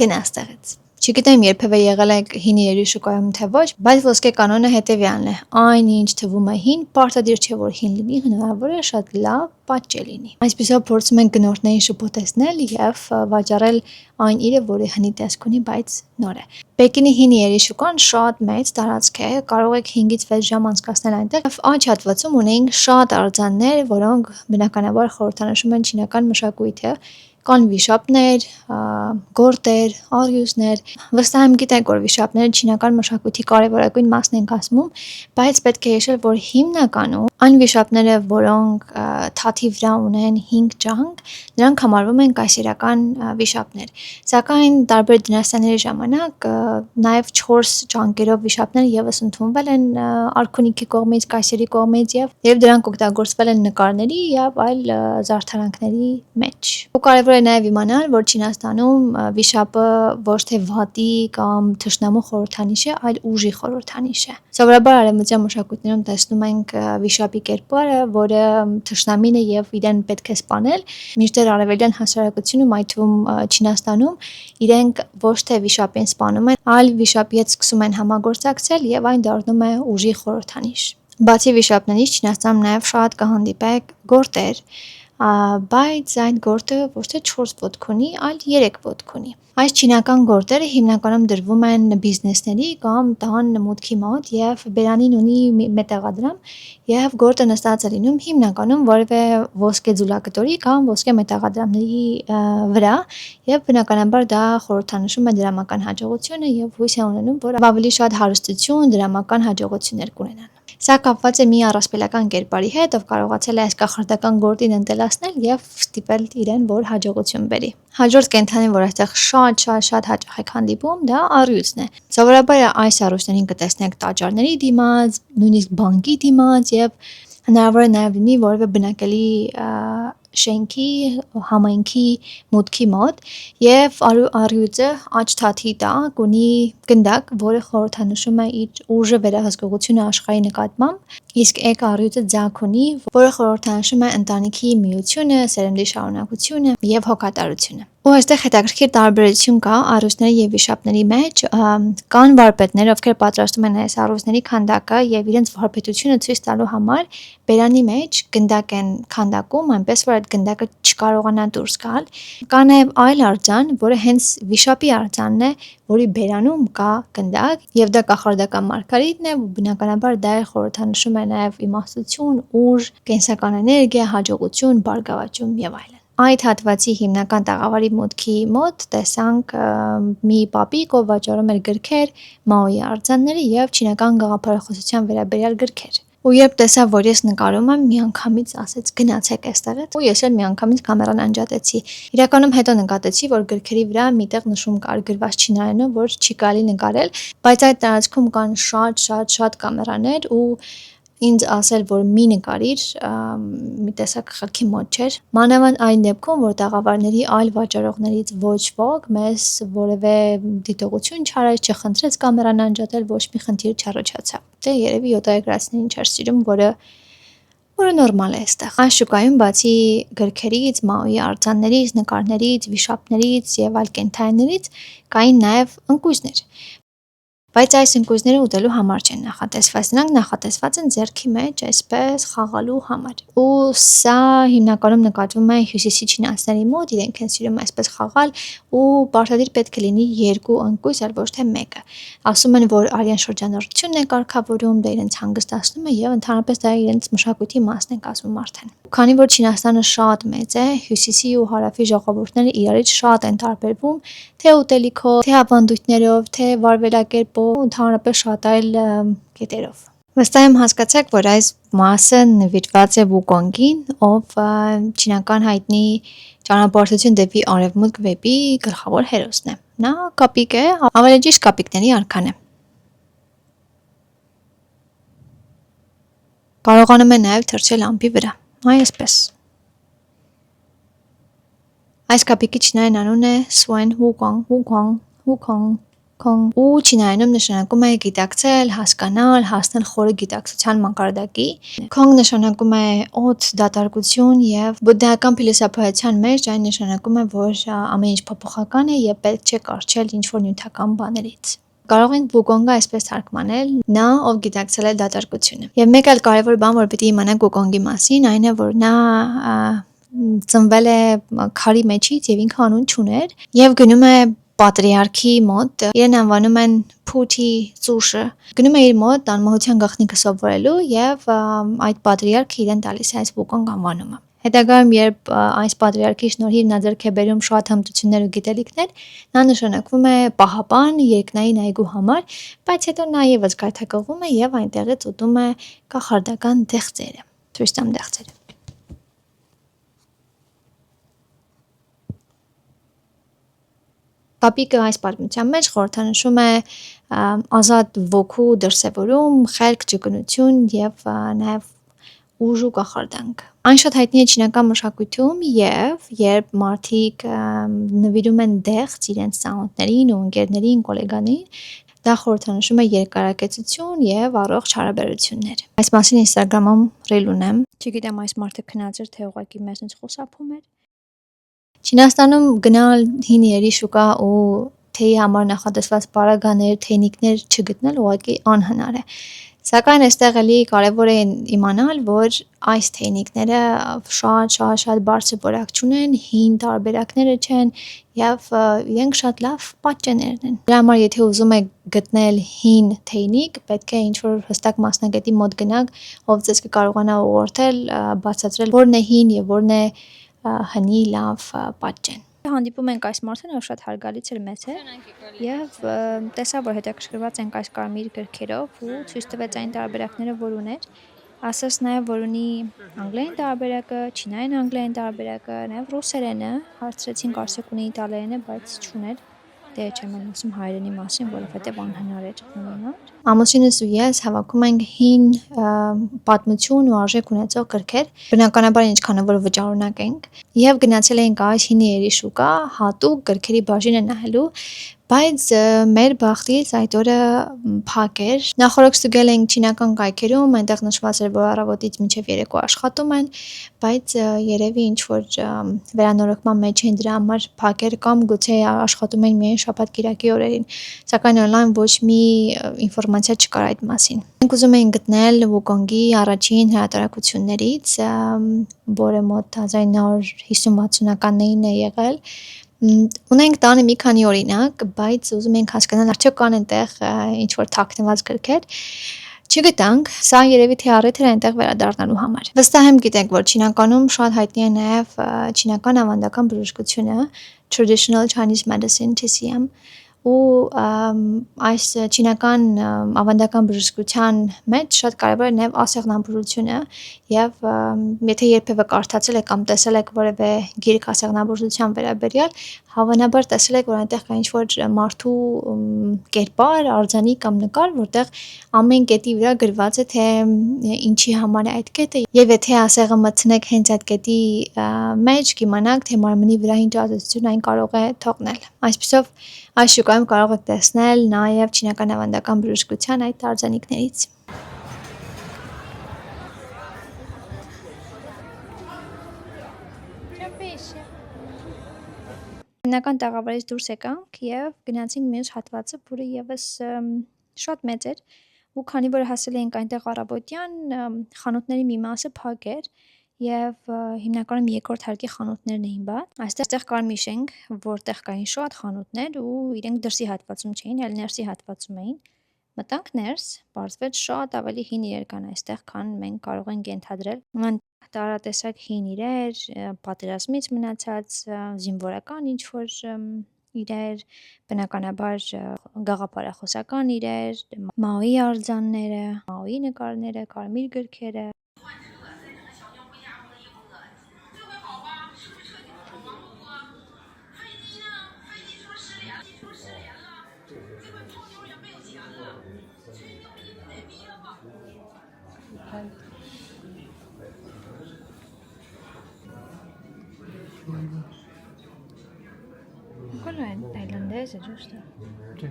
գնաց տեղից։ Չգիտեմ երբևէ եղել եք հին իրերի շուկայում թե ոչ, բայց ոսկե կանոնը հետևյալն է. այն ինչ թվում է հին, պարտադիր չէ որ հին լինի, հնարավոր է շատ լավ պատճե լինի։ Այսպեսով փորձում ենք գնորդներին շփոթեցնել եւ վաճառել այն իրը, որը հնի տեսք ունի, բայց նոր է։ Պեկինի հին իրերի շուկան շատ մեծ տարածք է, կարող եք 5-ից 6 ժամ անցկացնել այնտեղ։ Այս հատվածում ունենք շատ արձաններ, որոնք բնականաբար խորհրդանշում են չինական մշակույթը, կան վիշապներ, գորտեր, առյուծներ։ Վստահ եմ գիտեք, որ վիշապները չինական մշակույթի կարևորագույն մասն են կազմում, բայց պետք է հիշել, որ հիմնականում այն վիշապները, որոնք թաթի վրա ունեն 5 ճանք, նրանք համարվում են կայսերական վիշապներ։ Սակայն տարբեր դինաստիաների ժամանակ նաև 4 ճանկերով վիշապներ եւս ընդունվել են արքունիքի կողմից, կայսերի կողմից եւ դրանք օգտագործվել են նկարների եւ այլ զարդարանքների մեջ։ Ու կարևոր է նաև իմանալ, որ Չինաստանում վիշապը ոչ թե վատի կամ թշնամու խորհրդանիշ է, այլ ուժի խորհրդանիշ է։ Սովորաբար արևմտյան մշակույթներում տեսնում ենք վիշապի կերպարը, որը թշնամին է եւ իրեն պետք է սպանել, մինչդեռ արևելյան հասարակությունում, այդ թվում Չինաստանում, իրենք ոչ թե վիշապին սպանում են, այլ վիշապի հետ սկսում են համագործակցել եւ այն դառնում է ուժի խորհրդանիշ։ Բացի վիշապներից Չինաստանում նաև շատ կհանդիպեք գորտեր, բայց այդ գորտը ոչ թե 4 ոտք ունի, այլ 3 ոտք ունի։ Այս չինական գորտերը հիմնականում դրվում են բիզնեսների կամ տան մուտքի մոտ եւ բերանին ունի մետաղադրամ եւ գորտը նստած է լինում հիմնականում որևէ ոսկե ձուլակտորի կամ ոսկե մետաղադրամների վրա եւ բնականաբար դա խորհրդանշում է դրամական հաջողությունը եւ հույս է ունենում, որ ավելի շատ հարստություն, դրամական հաջողություններ կունենան։ Սա կապված է մի առասպելական կերպարի հետ, ով կարողացել է այս կախարդական գորտին ընտելացնել եւ ստիպել իրեն, որ հաջողություն բերի։ Հաջորդ կենդանին, որ այստեղ շատ հաճախ եք հանդիպում, դա առյուծն է։ Սովորաբար այս առյուծներին կտեսնեք տաճարների դիմաց, նույնիսկ բանկի դիմաց եւ հնարավոր է նաև լինի որևէ բնակելի շենքի, համայնքի մուտքի մոտ եւ առյուծը աջ թաթի տակ ունի գնդակ, որը խորհրդանշում է իր ուժը, վերահսկողությունը աշխարհի նկատմամբ, իսկ էգ առյուծը ձագ ունի, որը խորհրդանշում է ընտանիքի միությունը, սերնդի շարունակությունը եւ հոգատարությունը։ Ու այստեղ հետաքրքիր տարբերություն կա առյուծների եւ վիշապների մեջ, կան վարպետներ, ովքեր պատրաստում են այս առյուծների քանդակը եւ իրենց վարպետությունը ցույց տալու համար բերանի մեջ գնդակ են քանդակում, այնպես որ այդ գնդակը չկարողանա դուրս գալ։ Կա նաև այլ արձան, որը հենց վիշապի արձանն է, որի բերանում կա գնդակ, եւ դա կախարդական մարգարիտն է, ու բնականաբար դա խորհրդանշում է նաև իմաստություն, ուժ, կենսական էներգիա, հաջողություն, բարգավաճում եւ այլն։ Այդ հատվածի հիմնական տաղավարի մուտքի մոտ տեսանք մի պապիկ, ով վաճառում էր գրքեր, Մաոյի արձանները եւ չինական գաղափարախոսության վերաբերյալ գրքեր։ Ու երբ տեսավ, որ ես նկարում եմ, միանգամից ասեց գնացեք այստեղից, ու ես էլ միանգամից կամերան անջատեցի։ Իրականում հետո նկատեցի, որ գրքերի վրա միտեղ նշում կար գրված չինարենով, որ չի կարելի նկարել, բայց այդ տարածքում կան շատ կամերաներ ու ինձ ասել, որ մի նկարիր, մի տեսակ խելքի մոտ չէր։ Մանավանդ այն դեպքում, որ տաղավարների այլ վաճառողներից ոչ ոք մեզ որևէ դիտողություն չարեց, չխնդրեց կամերան անջատել, ոչ մի խնդիր չառաջացավ։ Դե երևի յոտայագրացներին չէր սիրում, որը նորմալ է այստեղ։ Այս շուկայում բացի գրքերից, Մաոյի արձաններից, նկարներից, վիշապներից եւ այլ կենդանիներից կային նաեւ ընկույզներ։ Բայց այս ընկույզները ուտելու համար չեն նախատեսված, նրանք նախատեսված են ձեռքի մեջ այսպես խաղալու համար։ Ու սա հիմնականում նկատվում է հյուսիսի չինացիների մոտ, իրենք են սիրում այսպես խաղալ ու պարտադիր պետք է լինի 2 ընկույզ, այլ ոչ թե 1-ը։ Ասում են, որ արյան շրջանառությունն է կարգավորում, դա իրենց հանգստացնում է եւ ընդհանրապես դա իրենց մշակույթի մասն է կազմում արդեն։ Քանի որ Չինաստանը շատ մեծ է, հյուսիսի ու հարավի ժողովուրդները իրարից շատ են տարբերվում, թե ուտելիքով, թե ավանդույթներով, թե վարվելակերպով, ընդհանրապես շատ այլ կետերով։ Վստահ եմ հասկացաք, որ այս մասը նվիրված է Վուկոնգին, ով չինական հայտնի ճանապարհորդություն դեպի արևմուտք վեպի գլխավոր հերոսն է։ Նա կապիկ է, ավելի ճիշտ կապիկների արքան է։ Կարողանում է նաև թռչել ամպի վրա, այսպես։ Այս կապիկի չինարեն անուն է Սուեն Հուկոնգ։ Քոն ու չինարենում նշանակում է գիտակցել, հասկանալ, հասնել խորը գիտակցության մակարդակի։ Քոն նշանակում է օդ, դատարկություն եւ բուդդայական փիլիսոփայության մեջ այն նշանակում է, որ ամեն ինչ փոփոխական է եւ պետք չէ կառչել ինչ-որ նյութական բաներից։ Կարող ենք Վուկոնգը այսպես թարգմանել՝ նա, ով գիտակցել է դատարկությունը։ Եվ մեկ այլ կարևոր բան, որ պիտի իմանանք Վուկոնգի մասին, այն է, որ նա ծնվել է քարի մեջից եւ ինքը անուն չուներ եւ գնում է պատրիարքի մոտ, իրեն անվանում են Փութի ծուշը։ Գնում է իր մոտ անմահության գաղտնիքը սովորելու եւ այդ պատրիարքը իրեն տալիս է այս Վուկոնգ անվանումը։ Հետագայում, երբ այս պատրիարքի շնորհիվ նա ձեռք է բերում շատ հմտություններ ու գիտելիքներ, նա նշանակվում է պահապան երկնային այգու համար, բայց հետո նա եւս գայթակղվում է եւ այնտեղից ուտում է կախարդական դեղձերը, թուրիստամ դեղձերը։ Պապիկը այս պատմության մեջ խորհրդանշում է ազատ ոգու դրսևորում, խելք, ճկունություն եւ նաեւ ուժ ու կախարդանք։ Այն շատ հայտնի է չինական մշակույթում եւ երբ մարդիկ նվիրում են դեղց իրենց ծանոթներին ու ընկերներին, գոլեգաներին, դա խորհրդանշում է երկարակեցություն եւ առողջ հարաբերություններ։ Այս մասին Instagram-ում reel ունեմ։ Չգիտեմ այս մարդը քնած էր թե ուղղակի մեզնից խուսափում էր։ Չինաստանում գնալ հին իրերի շուկա ու թեյի համար նախատեսված պարագաներ, թեյնիկներ չգտնել ուղղակի անհնար է։ Սակայն այստեղ էլի կարևոր է իմանալ, որ այս թեյնիկները շատ բարձր որակ չունեն, հին տարբերակները չեն եւ իրենք շատ լավ պատճեններն են։ Դրա համար եթե ուզում եք գտնել հին թեյնիկ, պետք է ինչ-որ հստակ մասնագետի մոտ գնաք, ով ձեզ կկարողանա ուղղորդել, բացատրել որն է հին եւ որն է հնի լավ պատճեն։ Հանդիպում ենք այս մարդը, նա շատ հարգալից էր մեծ եւ տեսա, որ հետաքրքրված ենք այս կարմիր գրքերով ու ցույց տվեց այն տարբերակները, որ ուներ։ Ասաց նաեւ, որ ունի անգլերեն տարբերակը, չինարեն անգլերեն տարբերակը, նաեւ ռուսերենը, հարցրեցինք արդյոք ունի իտալերենը, բայց չուներ։ Դե չեմ ասում հայերենի մասին, որովհետեւ անհնար էր ունենալ։ Ամուսինս ու ես հավաքում ենք հին պատմություն ու արժեք ունեցող գրքեր, բնականաբար ինչքան որ վճարունակ ենք, եւ գնացել ենք այս հին իրերի շուկա հատուկ գրքերի բաժինը նայելու, բայց մեր բախտից այդ օրը փակ էր։ Նախորդ ստուգել ենք չինական կայքերում, այնտեղ նշված էր, որ առավոտից մինչև երեկո աշխատում են, բայց երևի ինչ որ վերանորոգման մեջ են դրա համար փակ էր կամ գուցե աշխատում են միայն շաբաթ-կիրակի օրերին, սակայն on-line ոչ մի ինֆորմացիա չկար այդ մասին։ Մենք ուզում էինք գտնել Վուկոնգի առաջին հրատարակություններից, որը մոտ 1950-60-ականներին է եղել։ Ունենք տանը մի քանի օրինակ, բայց ուզում ենք հասկանալ արդյոք կան այնտեղ ինչ-որ թաքնված գրքեր։ Չգտանք, սա երևի թե առիթ էր այնտեղ վերադառնալու համար։ Վստահ եմ գիտենք, որ չինականում շատ հայտնի է նաև չինական ավանդական բժշկությունը, Traditional Chinese Medicine (TCM), ու այս չինական ավանդական բժշկության մեջ շատ կարևոր է նաև ասեղնաբուժությունը եւ եթե երբևէ կարդացել եք կամ տեսել եք որևէ գիրք ասեղնաբուժության վերաբերյալ, հավանաբար տեսել եք, որ այնտեղ կա ինչ-որ մարդու կերպար, արձանի կամ նկար, որտեղ ամեն կետի վրա գրված է թե ինչի համար է այդ կետը եւ եթե ասեղը մտցնեք հենց այդ կետի մեջ, կիմանաք թե մարմնի վրա ինչ ազդեցություն այն կարող է թողնել։ Այսպիսով այս շուկայում կարող եք տեսնել նաև չինական ավանդական բժշկության այդ արձանիկներից։ Հիմնական տաղավարից դուրս եկանք եւ գնացինք մյուս հատվածը, որը եւս շատ մեծ էր, ու քանի որ հասել էինք այնտեղ առավոտյան, խանութների մի մասը փակ էր եւ հիմնականում երկրորդ հարկի խանութներն էին բաց։ Այստեղ կար մի շենք, որտեղ կային շատ խանութներ ու իրենք դրսի հատվածում չէին, այլ ներսի հատվածում էին։ Մտանք ներս, բարձվեց շատ ավելի հին իրեր կան այստեղ, քան մենք կարող ենք ենթադրել։ Ման տարատեսակ հին իրեր, պատերազմից մնացած, զինվորական ինչ-որ իրեր, բնականաբար գաղափարախոսական իրեր, Մաոյի արձանները, Մաոյի նկարները, կարմիր գրքերը։ Claro, en tailandés es justo. Sí.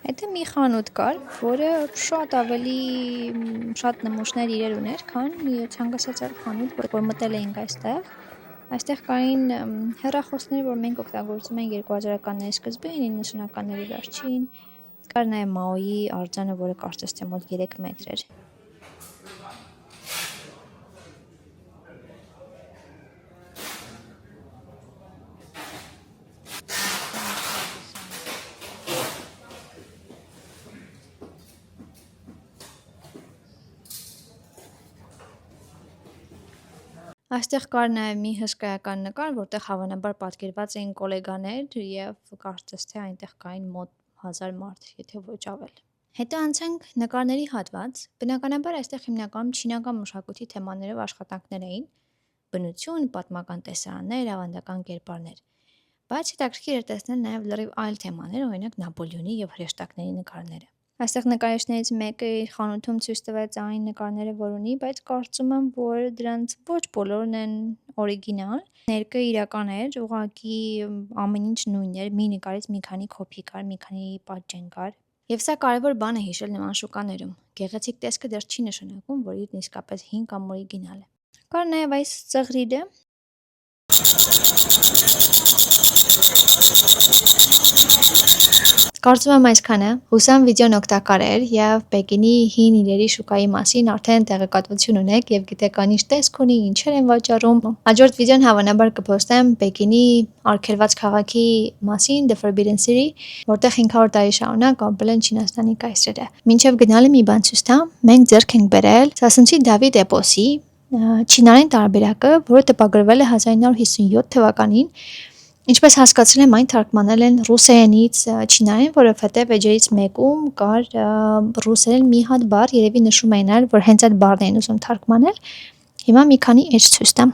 Հետո մի խանութ կար, որը շատ ավելի շատ նմուշներ իրեր ուներ, քան մի ցանկացած խանութ, որ մտել էինք այստեղ։ Այստեղ կային հեռախոսներ, որ մենք օգտագործում ենք 2000-ականների սկզբին, 90-ականների վերջին։ Կար նաև Մաոյի արձանը, որը կարծես թե մոտ 3 մետր էր։ Այստեղ կար նաև մի հսկայական նկար, որտեղ հավանաբար պատկերված էին գոլեգաներ եւ կարծես թե այնտեղ կային մոտ 1000 մարդ, եթե ոչ ավել։ Հետո անցանք նկարների հատված։ Բնականաբար այստեղ հիմնականում չինական մշակույթի թեմաներով աշխատանքներ էին՝ բնություն, պատմական տեսարաններ, ավանդական կերպարներ։ Բայց հետաքրքիր էր տեսնել նաև լրիվ այլ թեմաներ, օրինակ Նապոլեոնի եւ հրեշտակների նկարները։ Այստեղ նկարիչներից մեկը իր խանութում ցույց տվեց այն նկարները, որ ունի, բայց կարծում եմ, որ դրանց ոչ բոլորն են օրիգինալ։ Ներկը իրական էր, ուղղակի ամեն ինչ նույնն էր, մի նկարից մի քանի կոպի կար, մի քանի պատճեն կար։ Եվ սա կարևոր բան է հիշել նման շուկաներում։ Գեղեցիկ տեսքը դեռ չի նշանակում, որ ինքն իսկապես հին կամ օրիգինալ է։ Կար նաև այս ծղրիդը։ Կարծում եմ այսքանը, հուսամ վիդեոն օգտակար էր եւ Պեկինի հին իրերի շուկայի մասին արդեն տեղեկատվություն ունեք եւ գիտեք ինչ տեսք ունի, ինչեր են վաճառում։ Հաջորդ վիդեոն հավանաբար կփոստեմ Պեկինի արգելված քաղաքի մասին, The Forbidden City, որտեղ 500 տարի շարունակ ապրել են Չինաստանի կայսրերը։ Մինչեւ գնալը մի բան ցույց տամ, մենք ձեռք ենք բերել Սասունցի Դավիթ էպոսի չինարեն տարբերակը, որը տպագրվել է 1957 թվականին։ Ինչպես հասկացել եմ, այն թարգմանել են ռուսերենից չինարեն, որովհետև էջերից մեկում կար ռուսերեն մի հատ բառ, երևի նշում էին այլ, որ հենց այդ բառն էին ուզում թարգմանել։ Հիմա մի քանի էջ ցույց տամ։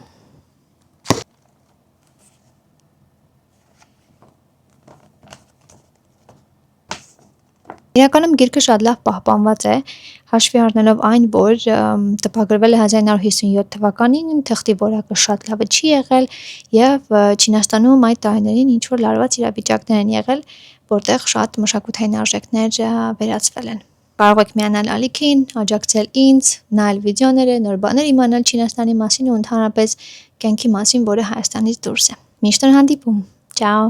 Իրականում գիրքը շատ լավ պահպանված է, հաշվի առնելով այն, որ տպագրվել է 1957 թվականին, թղթի որակը շատ լավը չի եղել եւ Չինաստանում այդ տարիներին ինչ որ լարված իրավիճակներ են եղել, որտեղ շատ մշակութային արժեքներ վերացվել են։ Կարող եք միանալ ալիքին, աջակցել ինձ, նայել վիդեոները, նոր բաներ իմանալ Չինաստանի մասին ու ընդհանրապես կյանքի մասին, որը Հայաստանից դուրս է։ Միշտ հանդիպում։ Ciao